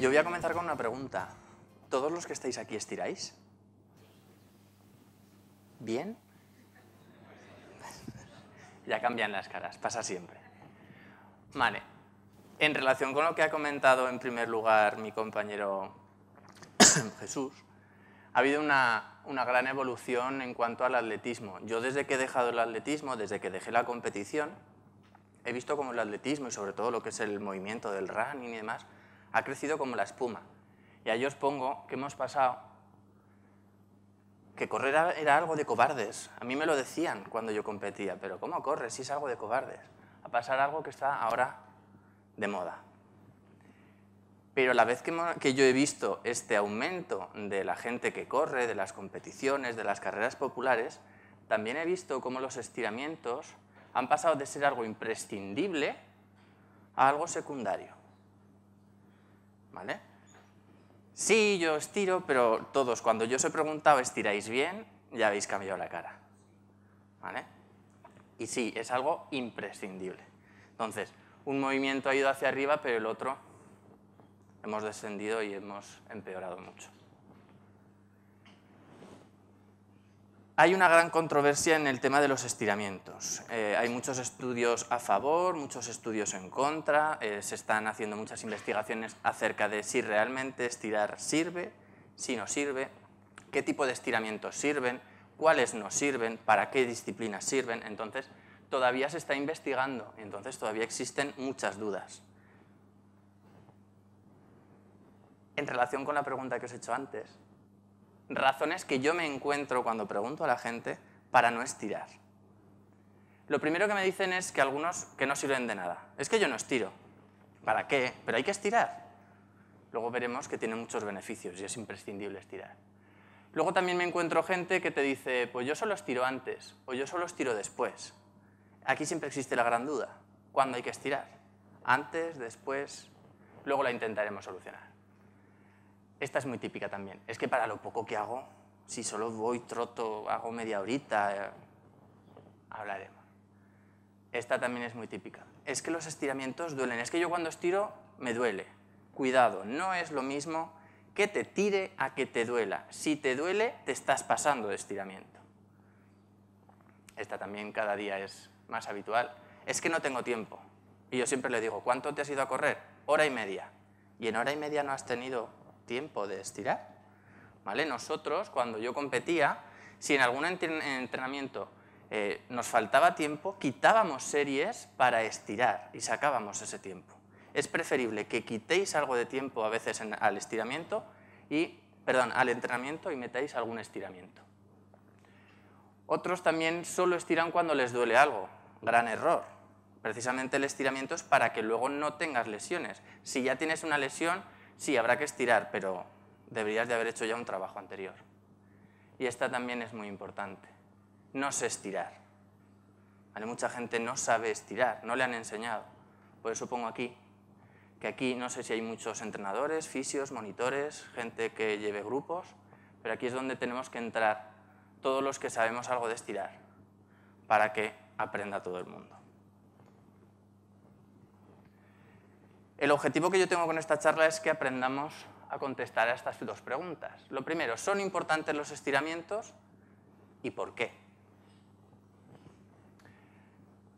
Yo voy a comenzar con una pregunta. ¿Todos los que estáis aquí estiráis? ¿Bien? Ya cambian las caras, pasa siempre. Vale. En relación con lo que ha comentado en primer lugar mi compañero Jesús, ha habido una gran evolución en cuanto al atletismo. Yo desde que he dejado el atletismo, desde que dejé la competición, he visto como el atletismo y sobre todo lo que es el movimiento del running y demás, ha crecido como la espuma. Y ahí os pongo que hemos pasado que correr era algo de cobardes. A mí me lo decían cuando yo competía, pero ¿cómo corres si es algo de cobardes? A pasar algo que está ahora de moda. Pero a la vez que yo he visto este aumento de la gente que corre, de las competiciones, de las carreras populares, también he visto cómo los estiramientos han pasado de ser algo imprescindible a algo secundario. ¿Vale? Sí, yo estiro, pero todos, cuando yo os he preguntado, ¿estiráis bien? Ya habéis cambiado la cara. ¿Vale? Y sí, es algo imprescindible. Entonces, un movimiento ha ido hacia arriba, pero el otro hemos descendido y hemos empeorado mucho. Hay una gran controversia en el tema de los estiramientos. Hay muchos estudios a favor, muchos estudios en contra. Se están haciendo muchas investigaciones acerca de si realmente estirar sirve, si no sirve, qué tipo de estiramientos sirven, cuáles no sirven, para qué disciplinas sirven. Entonces, todavía se está investigando, entonces todavía existen muchas dudas. En relación con la pregunta que os he hecho antes, razones que yo me encuentro cuando pregunto a la gente para no estirar. Lo primero que me dicen es que algunos que no sirven de nada. Es que yo no estiro. ¿Para qué? Pero hay que estirar. Luego veremos que tiene muchos beneficios y es imprescindible estirar. Luego también me encuentro gente que te dice, pues yo solo estiro antes o yo solo estiro después. Aquí siempre existe la gran duda. ¿Cuándo hay que estirar? ¿Antes? ¿Después? Luego la intentaremos solucionar. Esta es muy típica también. Es que para lo poco que hago, si solo voy, troto, hago media horita, hablaremos. Esta también es muy típica. Es que los estiramientos duelen. Es que yo cuando estiro me duele. Cuidado, no es lo mismo que te tire a que te duela. Si te duele, te estás pasando de estiramiento. Esta también cada día es más habitual. Es que no tengo tiempo. Y yo siempre le digo, ¿cuánto te has ido a correr? Hora y media. Y en hora y media no has tenido tiempo de estirar. ¿Vale? Nosotros, cuando yo competía, si en algún entrenamiento nos faltaba tiempo, quitábamos series para estirar y sacábamos ese tiempo. Es preferible que quitéis algo de tiempo a veces al entrenamiento y metáis algún estiramiento. Otros también solo estiran cuando les duele algo. Gran error. Precisamente el estiramiento es para que luego no tengas lesiones. Si ya tienes una lesión, sí, habrá que estirar, pero deberías de haber hecho ya un trabajo anterior. Y esta también es muy importante. No sé estirar. ¿Vale? Mucha gente no sabe estirar, no le han enseñado. Por eso pongo aquí, que aquí no sé si hay muchos entrenadores, fisios, monitores, gente que lleve grupos, pero aquí es donde tenemos que entrar todos los que sabemos algo de estirar, para que aprenda todo el mundo. El objetivo que yo tengo con esta charla es que aprendamos a contestar a estas dos preguntas. Lo primero, ¿son importantes los estiramientos? ¿Y por qué?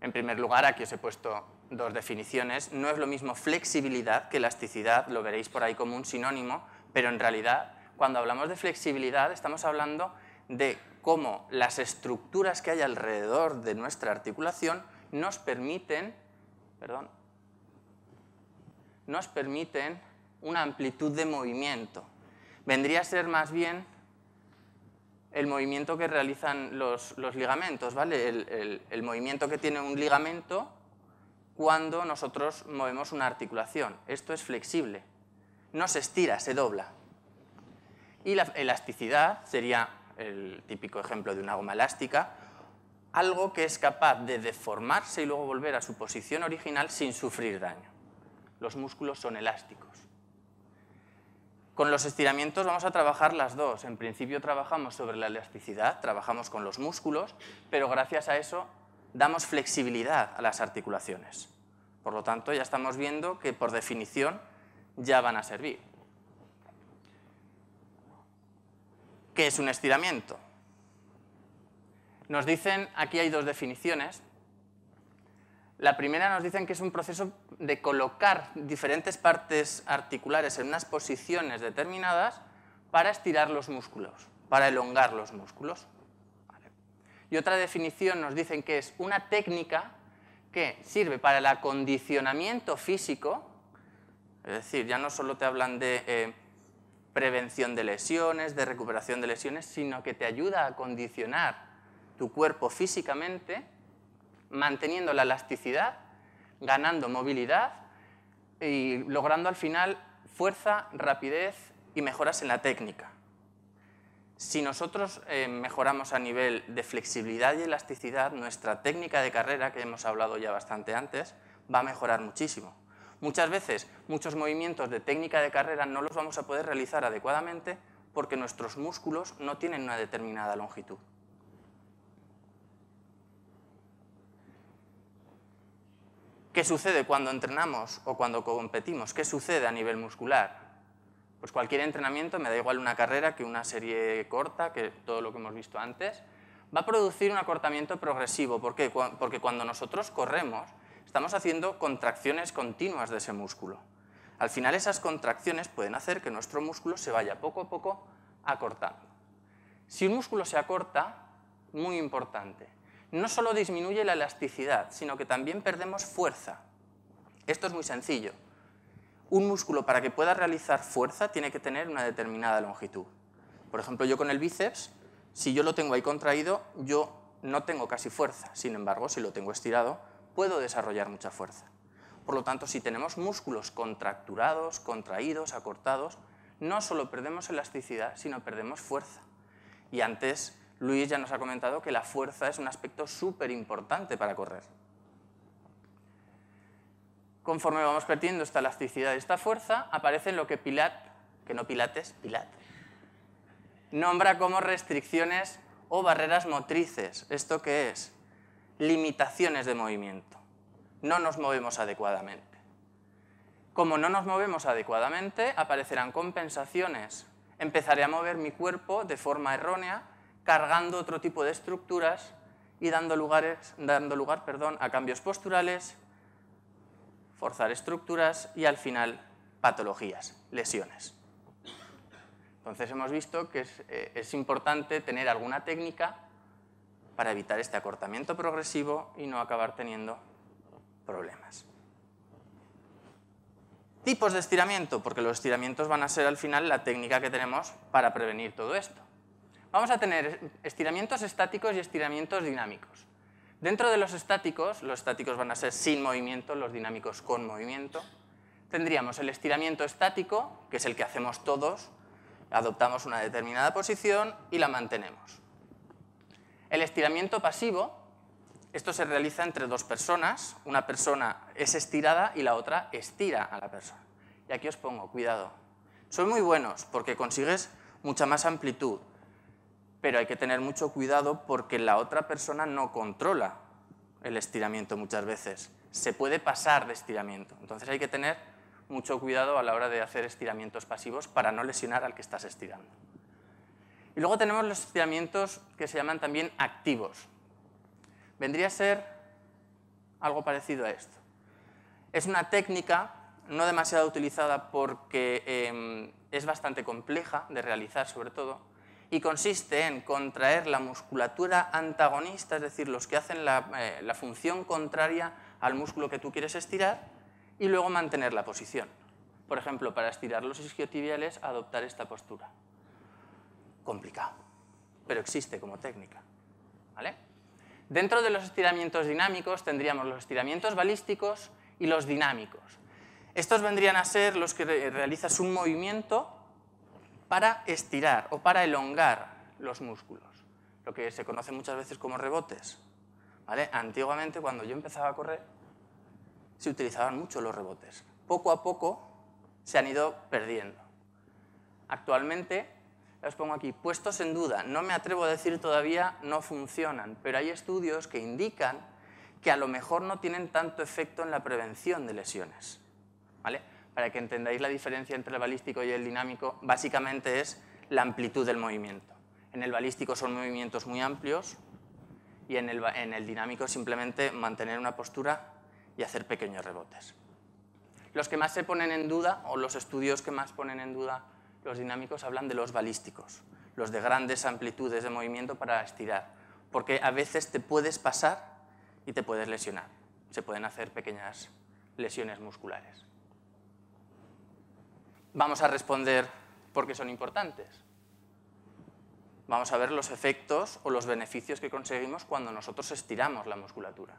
En primer lugar, aquí os he puesto dos definiciones. No es lo mismo flexibilidad que elasticidad, lo veréis por ahí como un sinónimo, pero en realidad, cuando hablamos de flexibilidad, estamos hablando de cómo las estructuras que hay alrededor de nuestra articulación nos permiten una amplitud de movimiento. Vendría a ser más bien el movimiento que realizan los ligamentos, ¿vale? El movimiento que tiene un ligamento cuando nosotros movemos una articulación. Esto es flexible. No se estira, se dobla. Y la elasticidad sería el típico ejemplo de una goma elástica, algo que es capaz de deformarse y luego volver a su posición original sin sufrir daño. Los músculos son elásticos. Con los estiramientos vamos a trabajar las dos. En principio trabajamos sobre la elasticidad, trabajamos con los músculos, pero gracias a eso damos flexibilidad a las articulaciones. Por lo tanto, ya estamos viendo que por definición ya van a servir. ¿Qué es un estiramiento? Nos dicen, aquí hay dos definiciones. La primera nos dicen que es un proceso de colocar diferentes partes articulares en unas posiciones determinadas para estirar los músculos, para elongar los músculos. Vale. Y otra definición nos dicen que es una técnica que sirve para el acondicionamiento físico, es decir, ya no solo te hablan de prevención de lesiones, de recuperación de lesiones, sino que te ayuda a acondicionar tu cuerpo físicamente, manteniendo la elasticidad, ganando movilidad y logrando al final fuerza, rapidez y mejoras en la técnica. Si nosotros mejoramos a nivel de flexibilidad y elasticidad, nuestra técnica de carrera, que hemos hablado ya bastante antes, va a mejorar muchísimo. Muchas veces, muchos movimientos de técnica de carrera no los vamos a poder realizar adecuadamente porque nuestros músculos no tienen una determinada longitud. ¿Qué sucede cuando entrenamos o cuando competimos? ¿Qué sucede a nivel muscular? Pues cualquier entrenamiento, me da igual una carrera que una serie corta, que todo lo que hemos visto antes, va a producir un acortamiento progresivo. ¿Por qué? Porque cuando nosotros corremos, estamos haciendo contracciones continuas de ese músculo. Al final esas contracciones pueden hacer que nuestro músculo se vaya poco a poco acortando. Si un músculo se acorta, muy importante, no solo disminuye la elasticidad, sino que también perdemos fuerza. Esto es muy sencillo. Un músculo, para que pueda realizar fuerza, tiene que tener una determinada longitud. Por ejemplo, yo con el bíceps, si yo lo tengo ahí contraído, yo no tengo casi fuerza. Sin embargo, si lo tengo estirado, puedo desarrollar mucha fuerza. Por lo tanto, si tenemos músculos contracturados, contraídos, acortados, no solo perdemos elasticidad, sino perdemos fuerza. Y antes Luis ya nos ha comentado que la fuerza es un aspecto súper importante para correr. Conforme vamos perdiendo esta elasticidad y esta fuerza, aparecen lo que Pilat nombra como restricciones o barreras motrices. ¿Esto qué es? Limitaciones de movimiento. No nos movemos adecuadamente. Como no nos movemos adecuadamente, aparecerán compensaciones. Empezaré a mover mi cuerpo de forma errónea, cargando otro tipo de estructuras y dando lugar a cambios posturales, forzar estructuras y al final patologías, lesiones. Entonces hemos visto que es importante tener alguna técnica para evitar este acortamiento progresivo y no acabar teniendo problemas. Tipos de estiramiento, porque los estiramientos van a ser al final la técnica que tenemos para prevenir todo esto. Vamos a tener estiramientos estáticos y estiramientos dinámicos. Dentro de los estáticos van a ser sin movimiento, los dinámicos con movimiento. Tendríamos el estiramiento estático, que es el que hacemos todos, adoptamos una determinada posición y la mantenemos. El estiramiento pasivo, esto se realiza entre dos personas, una persona es estirada y la otra estira a la persona. Y aquí os pongo, cuidado, son muy buenos porque consigues mucha más amplitud, pero hay que tener mucho cuidado porque la otra persona no controla el estiramiento muchas veces. Se puede pasar de estiramiento. Entonces hay que tener mucho cuidado a la hora de hacer estiramientos pasivos para no lesionar al que estás estirando. Y luego tenemos los estiramientos que se llaman también activos. Vendría a ser algo parecido a esto. Es una técnica no demasiado utilizada porque es bastante compleja de realizar sobre todo, y consiste en contraer la musculatura antagonista, es decir, los que hacen la función contraria al músculo que tú quieres estirar, y luego mantener la posición. Por ejemplo, para estirar los isquiotibiales, adoptar esta postura. Complicado, pero existe como técnica. ¿Vale? Dentro de los estiramientos dinámicos tendríamos los estiramientos balísticos y los dinámicos. Estos vendrían a ser los que realizas un movimiento para estirar o para elongar los músculos, lo que se conoce muchas veces como rebotes. ¿Vale? Antiguamente, cuando yo empezaba a correr, se utilizaban mucho los rebotes. Poco a poco se han ido perdiendo. Actualmente, os pongo aquí, puestos en duda, no me atrevo a decir todavía no funcionan, pero hay estudios que indican que a lo mejor no tienen tanto efecto en la prevención de lesiones. ¿Vale? Para que entendáis la diferencia entre el balístico y el dinámico, básicamente es la amplitud del movimiento. En el balístico son movimientos muy amplios y en el dinámico simplemente mantener una postura y hacer pequeños rebotes. Los que más se ponen en duda, o los estudios que más ponen en duda los dinámicos, hablan de los balísticos, los de grandes amplitudes de movimiento para estirar, porque a veces te puedes pasar y te puedes lesionar. Se pueden hacer pequeñas lesiones musculares. Vamos a responder por qué son importantes. Vamos a ver los efectos o los beneficios que conseguimos cuando nosotros estiramos la musculatura.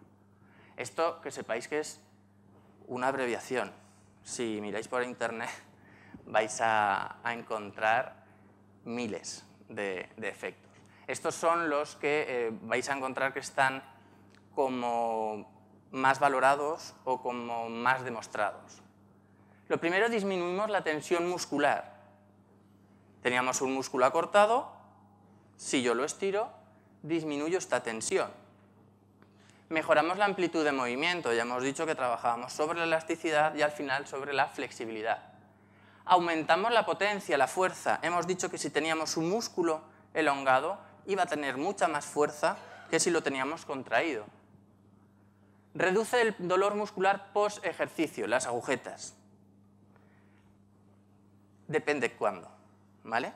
Esto, que sepáis que es una abreviación. Si miráis por internet vais a encontrar miles de efectos. Estos son los que vais a encontrar que están como más valorados o como más demostrados. Lo primero, disminuimos la tensión muscular. Teníamos un músculo acortado, si yo lo estiro, disminuyo esta tensión. Mejoramos la amplitud de movimiento, ya hemos dicho que trabajábamos sobre la elasticidad y al final sobre la flexibilidad. Aumentamos la potencia, la fuerza. Hemos dicho que si teníamos un músculo elongado, iba a tener mucha más fuerza que si lo teníamos contraído. Reduce el dolor muscular post-ejercicio, las agujetas. Depende cuándo, ¿vale?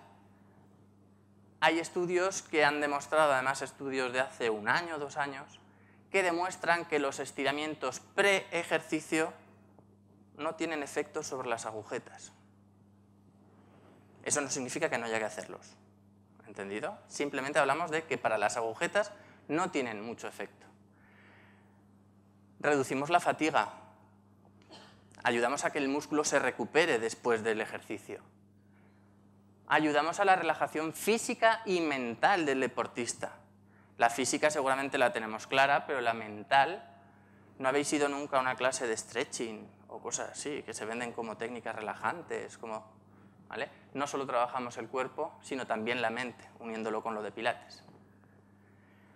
Hay estudios que han demostrado, además estudios de hace 1 año, 2 años, que demuestran que los estiramientos pre-ejercicio no tienen efecto sobre las agujetas. Eso no significa que no haya que hacerlos, ¿entendido? Simplemente hablamos de que para las agujetas no tienen mucho efecto. Reducimos la fatiga. Ayudamos a que el músculo se recupere después del ejercicio. Ayudamos a la relajación física y mental del deportista. La física seguramente la tenemos clara, pero la mental, ¿no habéis ido nunca a una clase de stretching o cosas así, que se venden como técnicas relajantes? ¿Vale? No solo trabajamos el cuerpo, sino también la mente, uniéndolo con lo de Pilates.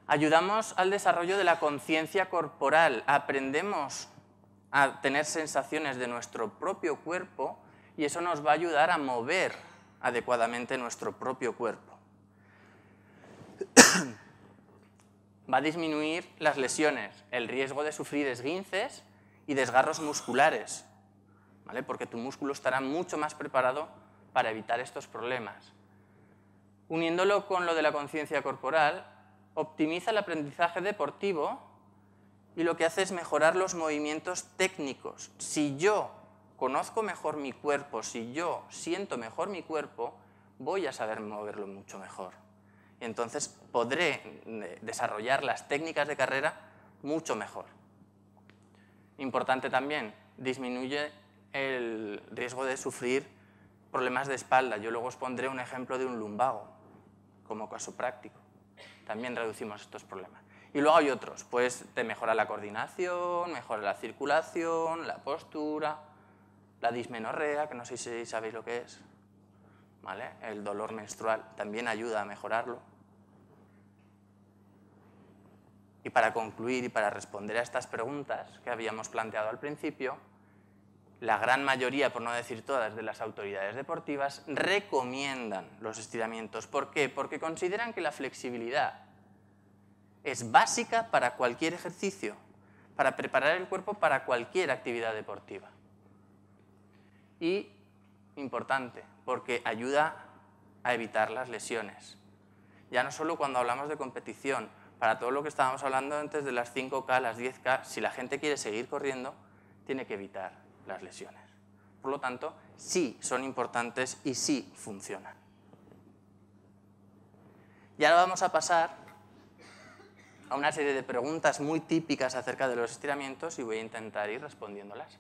Ayudamos al desarrollo de la conciencia corporal. Aprendemos a tener sensaciones de nuestro propio cuerpo y eso nos va a ayudar a mover adecuadamente nuestro propio cuerpo. Va a disminuir las lesiones, el riesgo de sufrir esguinces y desgarros musculares, ¿vale? Porque tu músculo estará mucho más preparado para evitar estos problemas. Uniéndolo con lo de la conciencia corporal, optimiza el aprendizaje deportivo y lo que hace es mejorar los movimientos técnicos. Si yo conozco mejor mi cuerpo, si yo siento mejor mi cuerpo, voy a saber moverlo mucho mejor. Y entonces podré desarrollar las técnicas de carrera mucho mejor. Importante también, disminuye el riesgo de sufrir problemas de espalda. Yo luego os pondré un ejemplo de un lumbago, como caso práctico. También reducimos estos problemas. Y luego hay otros, pues te mejora la coordinación, mejora la circulación, la postura, la dismenorrea, que no sé si sabéis lo que es, ¿vale? El dolor menstrual también ayuda a mejorarlo. Y para concluir y para responder a estas preguntas que habíamos planteado al principio, la gran mayoría, por no decir todas, de las autoridades deportivas recomiendan los estiramientos. ¿Por qué? Porque consideran que la flexibilidad es básica para cualquier ejercicio, para preparar el cuerpo para cualquier actividad deportiva. Y, importante, porque ayuda a evitar las lesiones. Ya no solo cuando hablamos de competición, para todo lo que estábamos hablando antes de las 5K, las 10K, si la gente quiere seguir corriendo, tiene que evitar las lesiones. Por lo tanto, sí son importantes y sí funcionan. Y ahora vamos a pasar a una serie de preguntas muy típicas acerca de los estiramientos y voy a intentar ir respondiéndolas.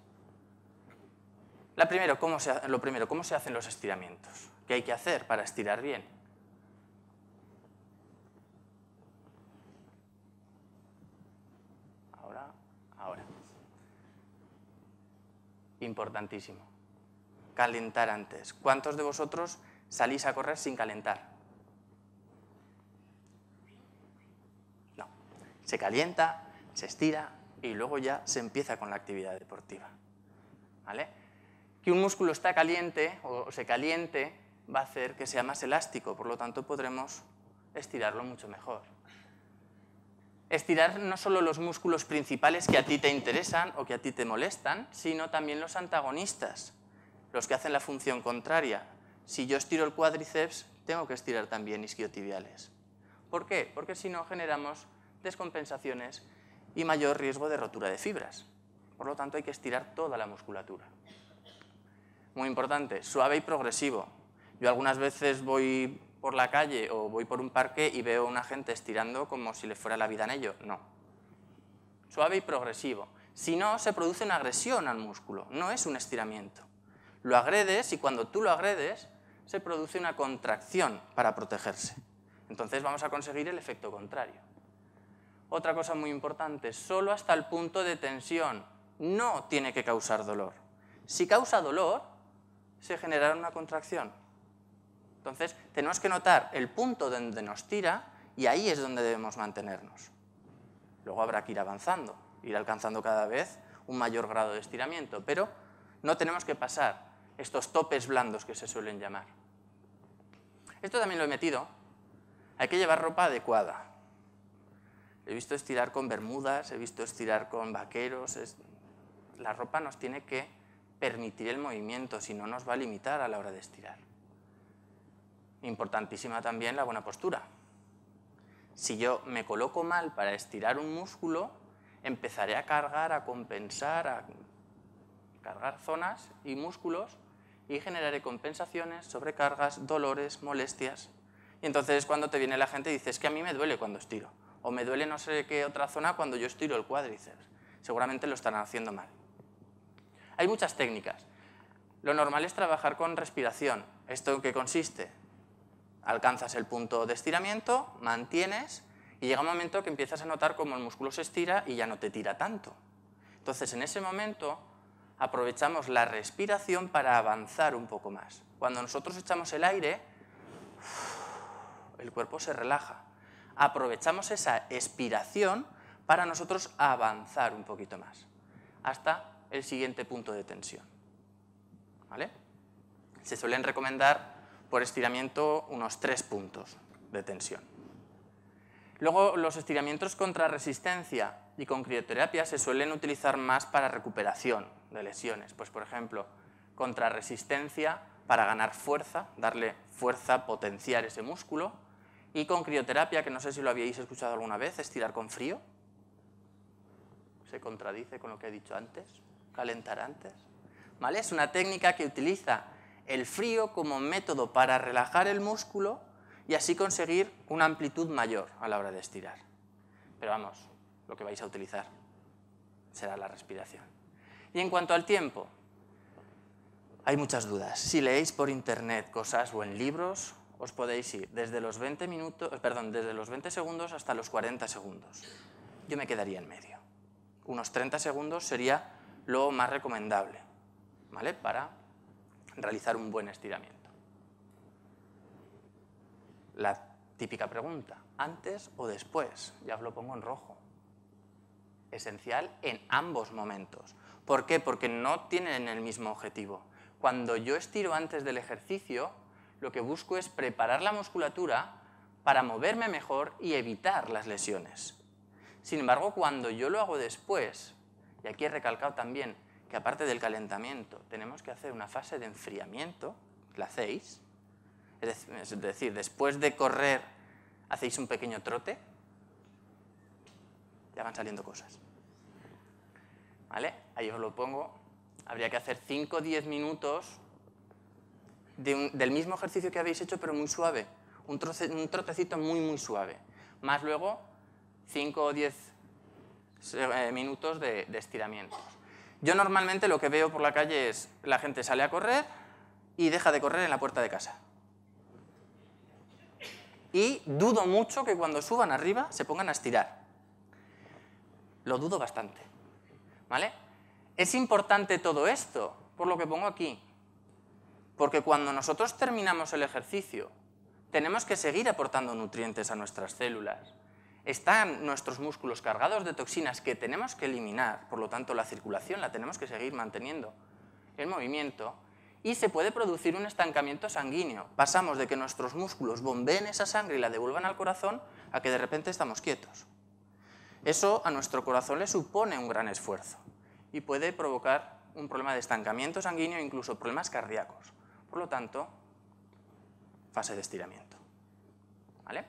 Lo primero, ¿cómo se hacen los estiramientos? ¿Qué hay que hacer para estirar bien? Ahora. Importantísimo. Calentar antes. ¿Cuántos de vosotros salís a correr sin calentar? No. Se calienta, se estira y luego ya se empieza con la actividad deportiva. ¿Vale? Que un músculo está caliente o se caliente va a hacer que sea más elástico, por lo tanto podremos estirarlo mucho mejor. Estirar no solo los músculos principales que a ti te interesan o que a ti te molestan, sino también los antagonistas, los que hacen la función contraria. Si yo estiro el cuádriceps, tengo que estirar también isquiotibiales. ¿Por qué? Porque si no generamos descompensaciones y mayor riesgo de rotura de fibras. Por lo tanto, hay que estirar toda la musculatura. Muy importante, suave y progresivo. Yo algunas veces voy por la calle o voy por un parque y veo a una gente estirando como si le fuera la vida en ello. No. Suave y progresivo. Si no, se produce una agresión al músculo, no es un estiramiento. Lo agredes y cuando tú lo agredes, se produce una contracción para protegerse. Entonces vamos a conseguir el efecto contrario. Otra cosa muy importante, solo hasta el punto de tensión. No tiene que causar dolor. Si causa dolor, se generará una contracción. Entonces, tenemos que notar el punto donde nos tira y ahí es donde debemos mantenernos. Luego habrá que ir avanzando, ir alcanzando cada vez un mayor grado de estiramiento, pero no tenemos que pasar estos topes blandos que se suelen llamar. Esto también lo he metido. Hay que llevar ropa adecuada. He visto estirar con bermudas, he visto estirar con vaqueros. La ropa nos tiene que permitir el movimiento, si no nos va a limitar a la hora de estirar. Importantísima también la buena postura. Si yo me coloco mal para estirar un músculo, empezaré a cargar, a compensar, a cargar zonas y músculos y generaré compensaciones, sobrecargas, dolores, molestias. Y entonces cuando te viene la gente y dice, es que a mí me duele cuando estiro, o me duele no sé qué otra zona cuando yo estiro el cuádriceps. Seguramente lo estarán haciendo mal. Hay muchas técnicas. Lo normal es trabajar con respiración. ¿Esto en qué consiste? Alcanzas el punto de estiramiento, mantienes y llega un momento que empiezas a notar cómo el músculo se estira y ya no te tira tanto. Entonces, en ese momento, aprovechamos la respiración para avanzar un poco más. Cuando nosotros echamos el aire, el cuerpo se relaja. Aprovechamos esa expiración para nosotros avanzar un poquito más, hasta el siguiente punto de tensión. ¿Vale? Se suelen recomendar por estiramiento unos 3 puntos de tensión. Luego, los estiramientos contra resistencia y con crioterapia se suelen utilizar más para recuperación de lesiones. Pues, por ejemplo, contra resistencia para ganar fuerza, darle fuerza, potenciar ese músculo. Y con crioterapia, que no sé si lo habíais escuchado alguna vez, estirar con frío. Se contradice con lo que he dicho antes, calentar antes. ¿Vale? Es una técnica que utiliza el frío como método para relajar el músculo y así conseguir una amplitud mayor a la hora de estirar. Pero vamos, lo que vais a utilizar será la respiración. Y en cuanto al tiempo, hay muchas dudas. Si leéis por internet cosas o en libros, os podéis ir desde los 20 segundos hasta los 40 segundos. Yo me quedaría en medio. Unos 30 segundos sería lo más recomendable, ¿vale? Para realizar un buen estiramiento. La típica pregunta, ¿antes o después? Ya os lo pongo en rojo. Esencial en ambos momentos. ¿Por qué? Porque no tienen el mismo objetivo. Cuando yo estiro antes del ejercicio, lo que busco es preparar la musculatura para moverme mejor y evitar las lesiones. Sin embargo, cuando yo lo hago después, y aquí he recalcado también que aparte del calentamiento tenemos que hacer una fase de enfriamiento, ¿la hacéis? Es decir, después de correr hacéis un pequeño trote, ya van saliendo cosas. ¿Vale? Ahí os lo pongo. Habría que hacer 5 o 10 minutos del mismo ejercicio que habéis hecho, pero muy suave. Un trotecito muy, muy suave. Más luego 5 o 10 minutos de estiramientos. Yo normalmente lo que veo por la calle es la gente sale a correr y deja de correr en la puerta de casa. Y dudo mucho que cuando suban arriba se pongan a estirar. Lo dudo bastante. ¿Vale? Es importante todo esto, por lo que pongo aquí. Porque cuando nosotros terminamos el ejercicio, tenemos que seguir aportando nutrientes a nuestras células. Están nuestros músculos cargados de toxinas que tenemos que eliminar, por lo tanto la circulación la tenemos que seguir manteniendo en movimiento y se puede producir un estancamiento sanguíneo. Pasamos de que nuestros músculos bombeen esa sangre y la devuelvan al corazón a que de repente estamos quietos. Eso a nuestro corazón le supone un gran esfuerzo y puede provocar un problema de estancamiento sanguíneo e incluso problemas cardíacos. Por lo tanto, fase de estiramiento. ¿Vale?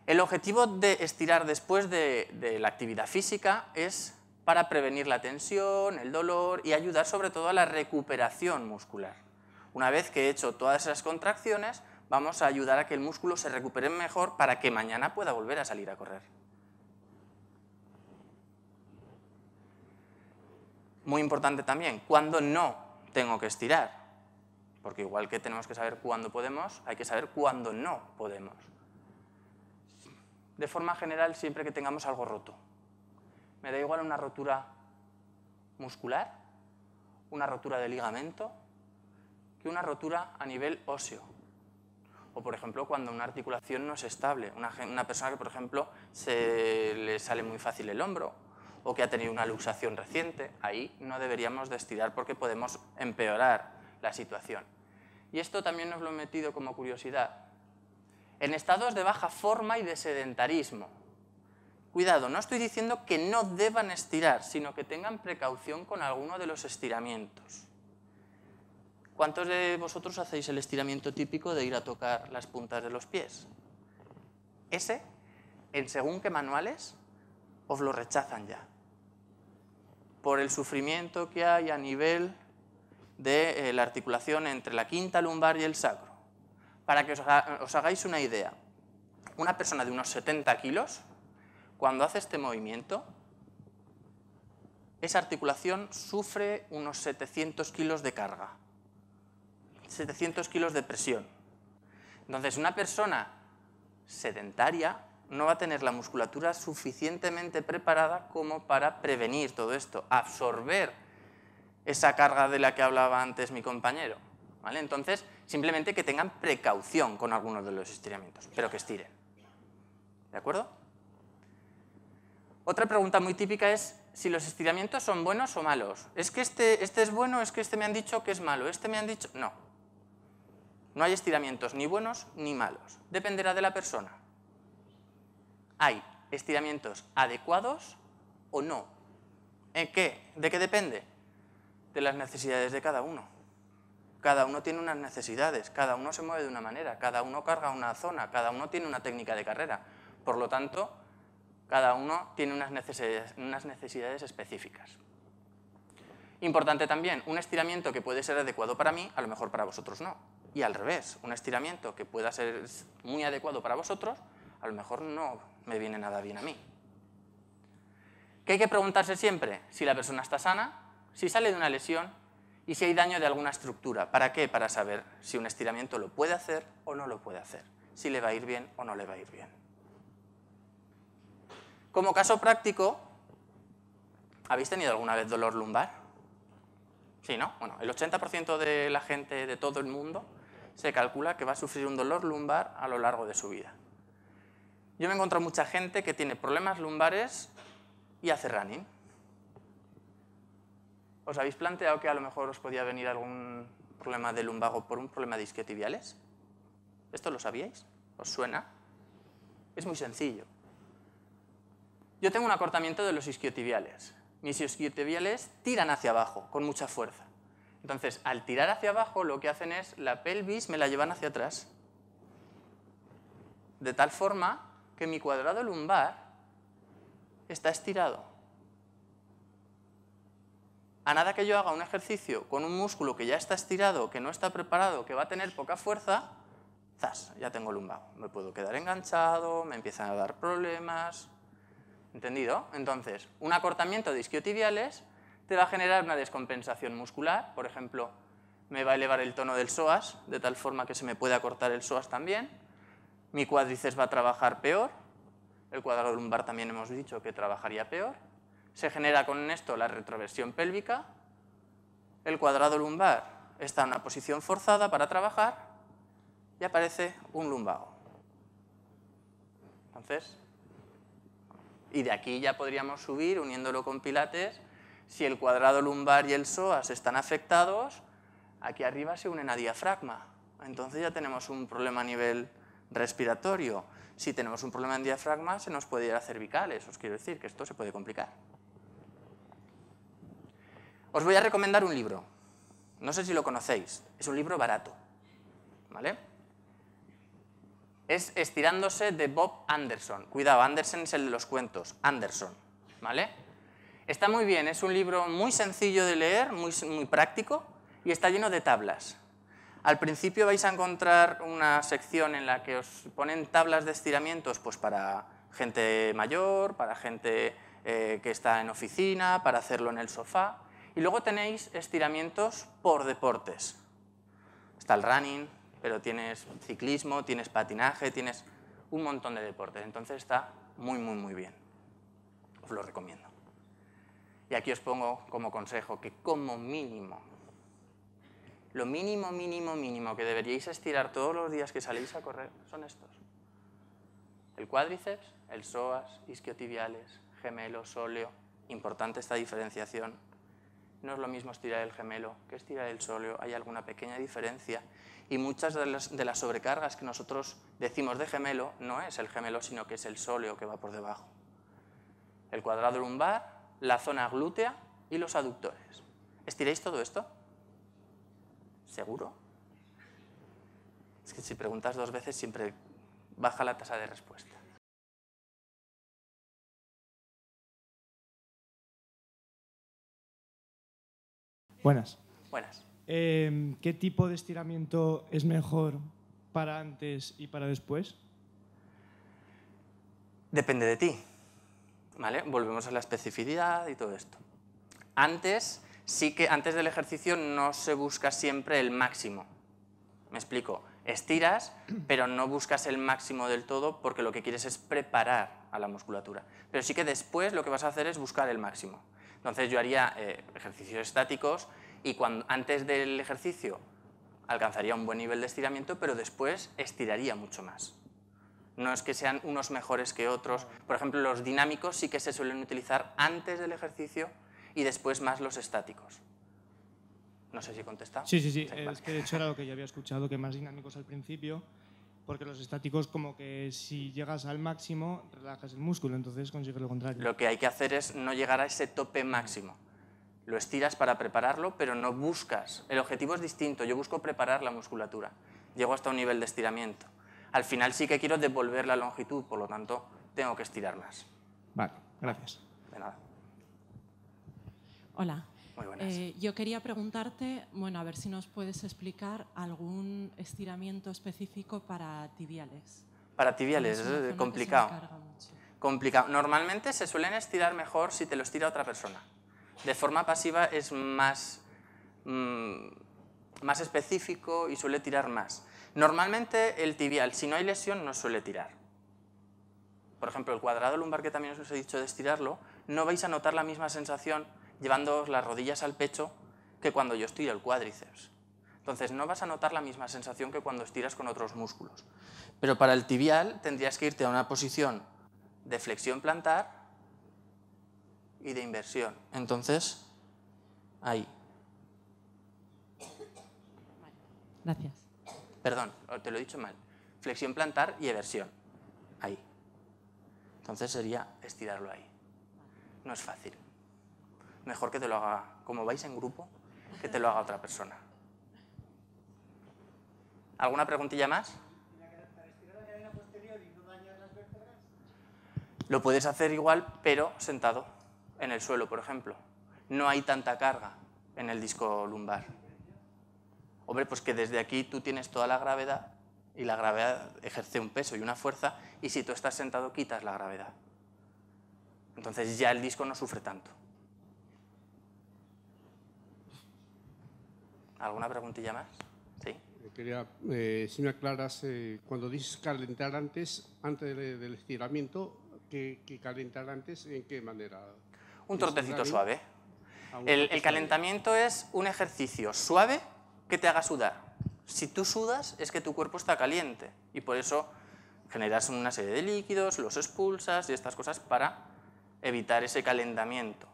El objetivo de estirar después de la actividad física es para prevenir la tensión, el dolor y ayudar sobre todo a la recuperación muscular. Una vez que he hecho todas esas contracciones, vamos a ayudar a que el músculo se recupere mejor para que mañana pueda volver a salir a correr. Muy importante también, cuándo no tengo que estirar, porque igual que tenemos que saber cuándo podemos, hay que saber cuándo no podemos. De forma general, siempre que tengamos algo roto. Me da igual una rotura muscular, una rotura de ligamento, que una rotura a nivel óseo. O, por ejemplo, cuando una articulación no es estable. Una persona que, por ejemplo, se le sale muy fácil el hombro o que ha tenido una luxación reciente, ahí no deberíamos de estirar porque podemos empeorar la situación. Y esto también nos lo he metido como curiosidad. En estados de baja forma y de sedentarismo. Cuidado, no estoy diciendo que no deban estirar, sino que tengan precaución con alguno de los estiramientos. ¿Cuántos de vosotros hacéis el estiramiento típico de ir a tocar las puntas de los pies? Ese, en según qué manuales, os lo rechazan ya. Por el sufrimiento que hay a nivel de la articulación entre la quinta lumbar y el sacro. Para que os hagáis una idea, una persona de unos 70 kilos, cuando hace este movimiento, esa articulación sufre unos 700 kilos de carga, 700 kilos de presión. Entonces, una persona sedentaria no va a tener la musculatura suficientemente preparada como para prevenir todo esto, absorber esa carga de la que hablaba antes mi compañero. ¿Vale? Entonces, simplemente que tengan precaución con algunos de los estiramientos, pero que estiren. ¿De acuerdo? Otra pregunta muy típica es si los estiramientos son buenos o malos. ¿Es que este es bueno? ¿Es que este me han dicho que es malo? ¿Este me han dicho...? No. No hay estiramientos ni buenos ni malos. Dependerá de la persona. Hay estiramientos adecuados o no. ¿En qué? ¿De qué depende? De las necesidades de cada uno. Cada uno tiene unas necesidades, cada uno se mueve de una manera, cada uno carga una zona, cada uno tiene una técnica de carrera. Por lo tanto, cada uno tiene unas necesidades específicas. Importante también, un estiramiento que puede ser adecuado para mí, a lo mejor para vosotros no. Y al revés, un estiramiento que pueda ser muy adecuado para vosotros, a lo mejor no me viene nada bien a mí. ¿Qué hay que preguntarse siempre? Si la persona está sana, si sale de una lesión y si hay daño de alguna estructura. ¿Para qué? Para saber si un estiramiento lo puede hacer o no lo puede hacer, si le va a ir bien o no le va a ir bien. Como caso práctico, ¿habéis tenido alguna vez dolor lumbar? Sí, ¿no? Bueno, el 80% de la gente de todo el mundo se calcula que va a sufrir un dolor lumbar a lo largo de su vida. Yo me he encontrado mucha gente que tiene problemas lumbares y hace running. ¿Os habéis planteado que a lo mejor os podía venir algún problema de lumbago por un problema de isquiotibiales? ¿Esto lo sabíais? ¿Os suena? Es muy sencillo. Yo tengo un acortamiento de los isquiotibiales. Mis isquiotibiales tiran hacia abajo con mucha fuerza. Entonces, al tirar hacia abajo, lo que hacen es la pelvis me la llevan hacia atrás. De tal forma que mi cuadrado lumbar está estirado. A nada que yo haga un ejercicio con un músculo que ya está estirado, que no está preparado, que va a tener poca fuerza, ¡zas!, ya tengo lumbago. Me puedo quedar enganchado, me empiezan a dar problemas. ¿Entendido? Entonces, un acortamiento de isquiotibiales te va a generar una descompensación muscular. Por ejemplo, me va a elevar el tono del psoas, de tal forma que se me puede acortar el psoas también. Mi cuádriceps va a trabajar peor. El cuadrado lumbar también hemos dicho que trabajaría peor. Se genera con esto la retroversión pélvica. El cuadrado lumbar está en una posición forzada para trabajar y aparece un lumbago. Entonces, y de aquí ya podríamos subir, uniéndolo con pilates, si el cuadrado lumbar y el psoas están afectados, aquí arriba se unen a diafragma. Entonces ya tenemos un problema a nivel respiratorio. Si tenemos un problema en diafragma, se nos puede ir a cervicales. Os quiero decir que esto se puede complicar. Os voy a recomendar un libro. No sé si lo conocéis. Es un libro barato, ¿vale? Es Estirándose, de Bob Anderson. Cuidado, Anderson es el de los cuentos. Anderson, ¿vale? Está muy bien. Es un libro muy sencillo de leer, muy práctico, y está lleno de tablas. Al principio vais a encontrar una sección en la que os ponen tablas de estiramientos pues para gente mayor, para gente que está en oficina, para hacerlo en el sofá. Y luego tenéis estiramientos por deportes. Está el running, pero tienes ciclismo, tienes patinaje, tienes un montón de deportes. Entonces está muy bien. Os lo recomiendo. Y aquí os pongo como consejo que como mínimo, lo mínimo que deberíais estirar todos los días que saléis a correr son estos. El cuádriceps, el psoas, isquiotibiales, gemelo, sóleo. Importante esta diferenciación. No es lo mismo estirar el gemelo que estirar el sóleo. Hay alguna pequeña diferencia. Y muchas de las sobrecargas que nosotros decimos de gemelo no es el gemelo, sino que es el sóleo que va por debajo. El cuadrado lumbar, la zona glútea y los aductores. ¿Estiráis todo esto? ¿Seguro? Es que si preguntas 2 veces siempre baja la tasa de respuesta. Buenas. Buenas. ¿Qué tipo de estiramiento es mejor para antes y para después? Depende de ti, ¿vale? Volvemos a la especificidad y todo esto. Antes del ejercicio no se busca siempre el máximo. Me explico. Estiras, pero no buscas el máximo del todo porque lo que quieres es preparar a la musculatura. Pero sí que después lo que vas a hacer es buscar el máximo. Entonces yo haría ejercicios estáticos y antes del ejercicio alcanzaría un buen nivel de estiramiento, pero después estiraría mucho más. No es que sean unos mejores que otros. Por ejemplo, los dinámicos sí que se suelen utilizar antes del ejercicio y después más los estáticos. No sé si he contestado. Sí. Vale. Es que de hecho era lo que yo había escuchado, que más dinámicos al principio, porque los estáticos como que si llegas al máximo relajas el músculo, entonces consigues lo contrario. Lo que hay que hacer es no llegar a ese tope máximo. Lo estiras para prepararlo, pero no buscas. El objetivo es distinto. Yo busco preparar la musculatura. Llego hasta un nivel de estiramiento. Al final sí que quiero devolver la longitud, por lo tanto, tengo que estirar más. Vale, gracias. De nada. Hola. Muy buenas. Yo quería preguntarte, bueno, a ver si nos puedes explicar algún estiramiento específico para tibiales. Para tibiales es complicado. Complicado. Normalmente se suelen estirar mejor si te lo estira otra persona. De forma pasiva es más específico y suele tirar más. Normalmente el tibial, si no hay lesión, no suele tirar. Por ejemplo, el cuadrado lumbar, que también os he dicho de estirarlo, no vais a notar la misma sensación llevando las rodillas al pecho que cuando yo estiro el cuádriceps. Entonces no vas a notar la misma sensación que cuando estiras con otros músculos. Pero para el tibial tendrías que irte a una posición de flexión plantar y de inversión. Entonces, ahí. Gracias. Perdón, te lo he dicho mal. Flexión plantar y eversión. Ahí. Entonces sería estirarlo ahí. No es fácil. Mejor que te lo haga, como vais en grupo, que te lo haga otra persona. ¿Alguna preguntilla más? ¿Para estirar la cadera posterior y no dañar las vértebras? Lo puedes hacer igual, pero sentado en el suelo, por ejemplo. No hay tanta carga en el disco lumbar. Hombre, pues que desde aquí tú tienes toda la gravedad y la gravedad ejerce un peso y una fuerza, y si tú estás sentado quitas la gravedad. Entonces ya el disco no sufre tanto. ¿Alguna preguntilla más? ¿Sí? Quería, si me aclaras, cuando dices calentar antes del estiramiento, ¿qué calentar antes? ¿En qué manera? Un trotecito suave. El calentamiento es un ejercicio suave que te haga sudar. Si tú sudas, es que tu cuerpo está caliente y por eso generas una serie de líquidos, los expulsas y estas cosas para evitar ese calentamiento.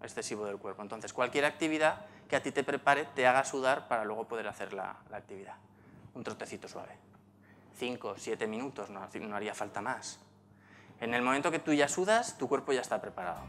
excesivo del cuerpo. Entonces, cualquier actividad que a ti te prepare, te haga sudar para luego poder hacer la actividad. Un trotecito suave. 5, 7 minutos, no haría falta más. En el momento que tú ya sudas, tu cuerpo ya está preparado.